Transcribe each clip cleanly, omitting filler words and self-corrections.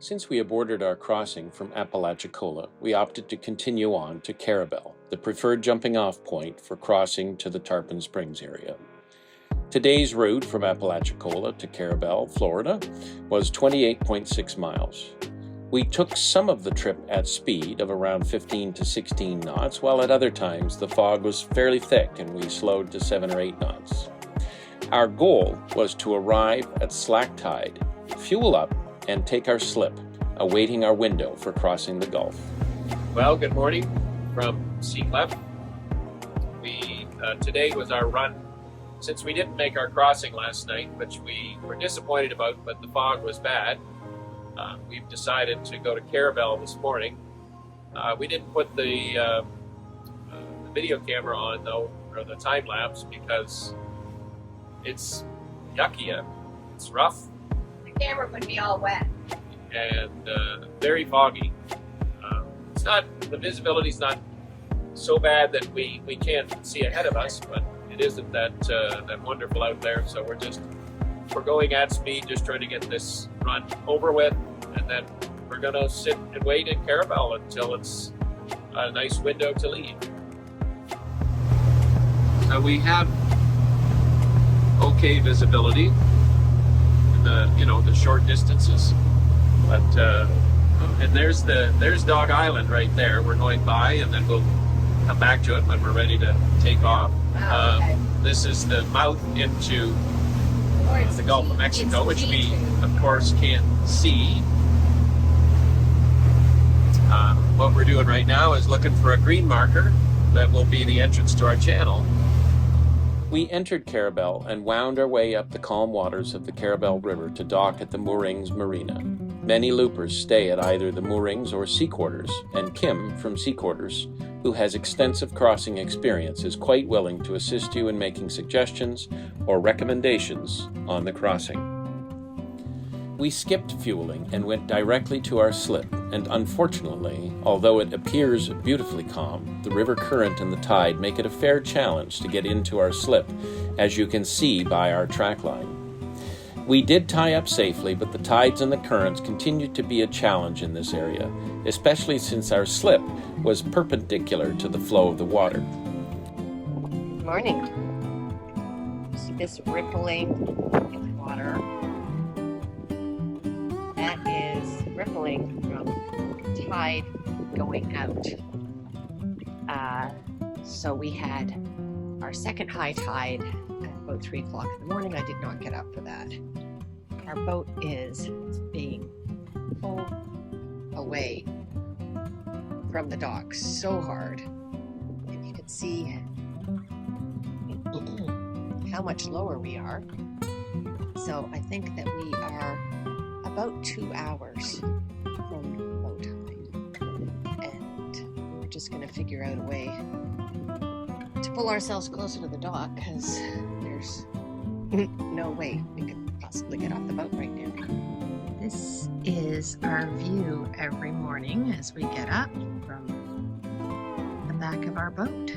Since we aborted our crossing from Apalachicola, we opted to continue on to Carrabelle, the preferred jumping-off point for crossing to the Tarpon Springs area. Today's route from Apalachicola to Carrabelle, Florida, was 28.6 miles. We took some of the trip at speed of around 15 to 16 knots, while at other times the fog was fairly thick and we slowed to 7 or 8 knots. Our goal was to arrive at slack tide, fuel up, and take our slip, awaiting our window for crossing the Gulf. Well, good morning from Sea Clef. Today was our run. Since we didn't make our crossing last night, which we were disappointed about, but the fog was bad, we've decided to go to Carrabelle this morning. We didn't put the video camera on though, or the time lapse, because it's yucky. It's rough. The camera would be all wet. And very foggy. The visibility's not so bad that we can't see ahead of us, but it isn't that wonderful out there. So we're going at speed, just trying to get this run over with, and then we're gonna sit and wait in Carrabelle until it's a nice window to leave. So we have okay visibility in the short distances, but and there's Dog Island right there. We're going by, and then we'll come back to it when we're ready to take off. Okay. This is the mouth into the Gulf of Mexico, which we of course can't see. What we're doing right now is looking for a green marker that will be the entrance to our channel. We entered Carrabelle and wound our way up the calm waters of the Carrabelle River to dock at the moorings marina. Many loopers stay at either the moorings or sea quarters, and Kim from Sea Quarters, who has extensive crossing experience, is quite willing to assist you in making suggestions or recommendations on the crossing. We skipped fueling and went directly to our slip, and unfortunately, although it appears beautifully calm, the river current and the tide make it a fair challenge to get into our slip, as you can see by our track line. We did tie up safely, but the tides and the currents continued to be a challenge in this area, especially since our slip was perpendicular to the flow of the water. Good morning. See this rippling in the water? That is rippling from tide going out. So we had our second high tide at about 3 o'clock in the morning. I did not get up for that. Our boat is being pulled away from the dock so hard, and you can see how much lower we are. So I think that we are about 2 hours from low tide, and we're just going to figure out a way to pull ourselves closer to the dock, because there's no way we could possibly get off the boat right now. This is our view every morning as we get up from the back of our boat.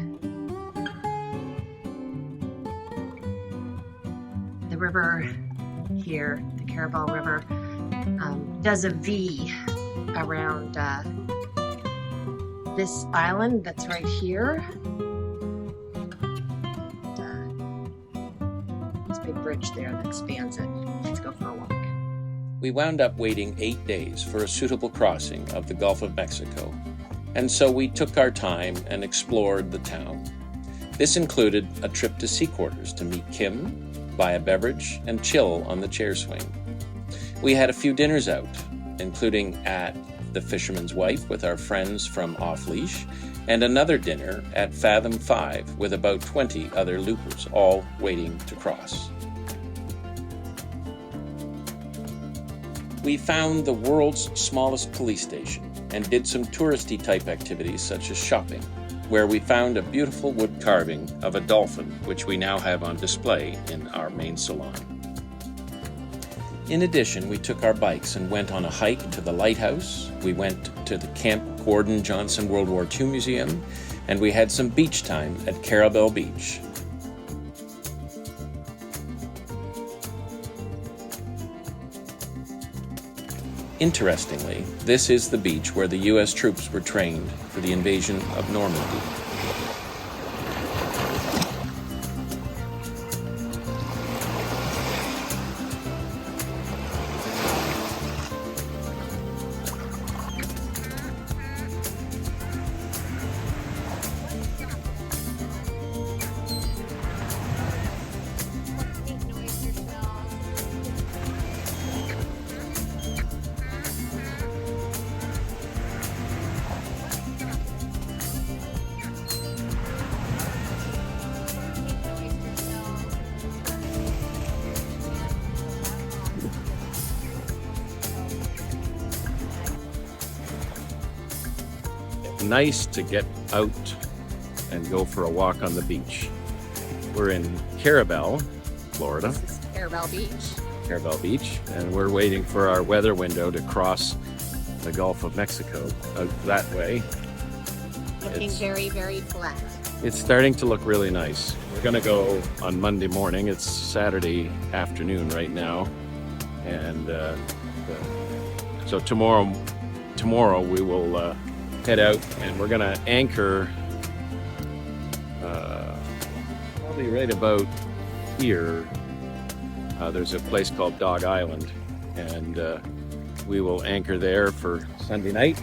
The river here, the Carrabelle River, does a V around this island that's right here. This big bridge there that spans it. Let's go for a walk. We wound up waiting 8 days for a suitable crossing of the Gulf of Mexico, and so we took our time and explored the town. This included a trip to Sea Quarters to meet Kim, buy a beverage, and chill on the chair swing. We had a few dinners out, including at the Fisherman's Wife with our friends from Off Leash, and another dinner at Fathom 5 with about 20 other loopers, all waiting to cross. We found the world's smallest police station and did some touristy type activities such as shopping, where we found a beautiful wood carving of a dolphin, which we now have on display in our main salon. In addition, we took our bikes and went on a hike to the lighthouse. We went to the Camp Gordon Johnson World War II Museum, and we had some beach time at Carrabelle Beach. Interestingly, this is the beach where the U.S. troops were trained for the invasion of Normandy. Nice to get out and go for a walk on the beach. We're in Carrabelle, Florida. This is Carrabelle Beach. Carrabelle Beach, and we're waiting for our weather window to cross the Gulf of Mexico out that way. Looking very, very flat. It's starting to look really nice. We're gonna go on Monday morning. It's Saturday afternoon right now, and so tomorrow we will head out, and we're gonna anchor probably right about here. There's a place called Dog Island, and we will anchor there for Sunday night.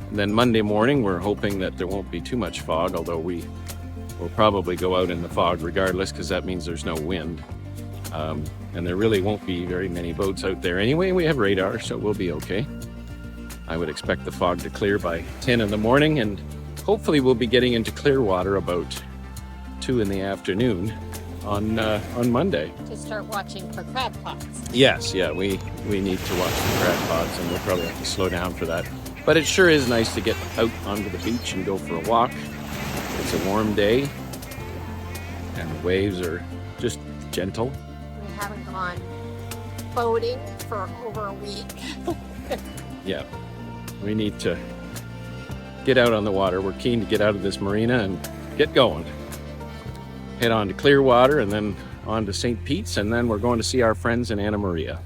And then Monday morning, we're hoping that there won't be too much fog, although we will probably go out in the fog regardless, because that means there's no wind. And there really won't be very many boats out there anyway. We have radar, so we'll be okay. I would expect the fog to clear by 10 in the morning, and hopefully we'll be getting into clear water about 2 in the afternoon on Monday. To start watching for crab pots. Yes, yeah, we need to watch the crab pots, and we'll probably have to slow down for that. But it sure is nice to get out onto the beach and go for a walk. It's a warm day, and the waves are just gentle. We haven't gone boating for over a week. Yeah, we need to get out on the water. We're keen to get out of this marina and get going. Head on to Clearwater and then on to St. Pete's, and then we're going to see our friends in Anna Maria.